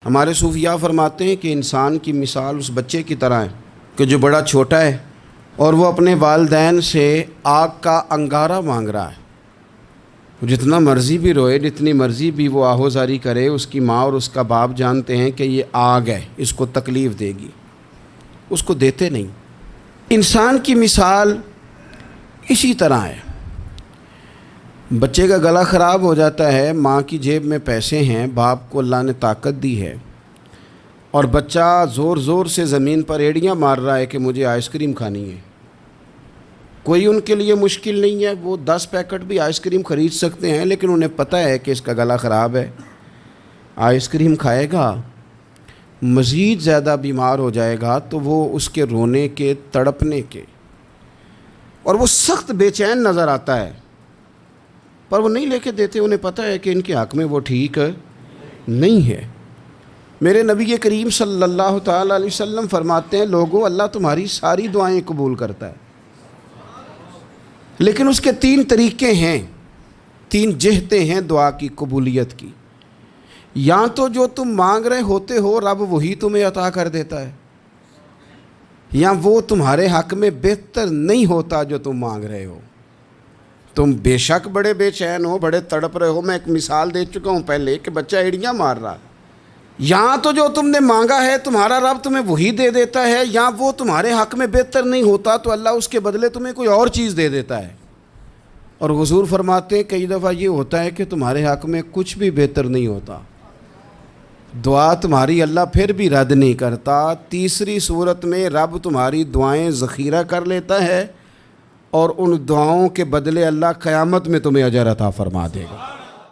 ہمارے صوفیاء فرماتے ہیں کہ انسان کی مثال اس بچے کی طرح ہے کہ جو بڑا چھوٹا ہے اور وہ اپنے والدین سے آگ کا انگارہ مانگ رہا ہے۔ جتنا مرضی بھی روئے، جتنی مرضی بھی وہ آہوزاری کرے، اس کی ماں اور اس کا باپ جانتے ہیں کہ یہ آگ ہے، اس کو تکلیف دے گی، اس کو دیتے نہیں۔ انسان کی مثال اسی طرح ہے۔ بچے کا گلا خراب ہو جاتا ہے، ماں کی جیب میں پیسے ہیں، باپ کو اللہ نے طاقت دی ہے، اور بچہ زور زور سے زمین پر ایڑیاں مار رہا ہے کہ مجھے آئس کریم کھانی ہے۔ کوئی ان کے لیے مشکل نہیں ہے، وہ 10 پیکٹ بھی آئس کریم خرید سکتے ہیں، لیکن انہیں پتہ ہے کہ اس کا گلا خراب ہے، آئس کریم کھائے گا مزید زیادہ بیمار ہو جائے گا، تو وہ اس کے رونے کے، تڑپنے کے، اور وہ سخت بے چین نظر آتا ہے، پر وہ نہیں لے کے دیتے۔ انہیں پتہ ہے کہ ان کے حق میں وہ ٹھیک نہیں ہے۔ میرے نبی کریم صلی اللہ تعالیٰ علیہ وسلم فرماتے ہیں، لوگوں، اللہ تمہاری ساری دعائیں قبول کرتا ہے، لیکن اس کے 3 طریقے ہیں، 3 جہتیں ہیں دعا کی قبولیت کی۔ یا تو جو تم مانگ رہے ہوتے ہو رب وہی تمہیں عطا کر دیتا ہے، یا وہ تمہارے حق میں بہتر نہیں ہوتا جو تم مانگ رہے ہو۔ تم بے شک بڑے بے چین ہو، بڑے تڑپ رہے ہو، میں ایک مثال دے چکا ہوں پہلے کہ بچہ ایڑیاں مار رہا، یا تو جو تم نے مانگا ہے تمہارا رب تمہیں وہی دے دیتا ہے، یا وہ تمہارے حق میں بہتر نہیں ہوتا تو اللہ اس کے بدلے تمہیں کوئی اور چیز دے دیتا ہے۔ اور حضور فرماتے ہیں کئی دفعہ یہ ہوتا ہے کہ تمہارے حق میں کچھ بھی بہتر نہیں ہوتا، دعا تمہاری اللہ پھر بھی رد نہیں کرتا۔ تیسری صورت میں رب تمہاری دعائیں ذخیرہ کر لیتا ہے، اور ان دعاؤں کے بدلے اللہ قیامت میں تمہیں اجر عطا فرما دے گا۔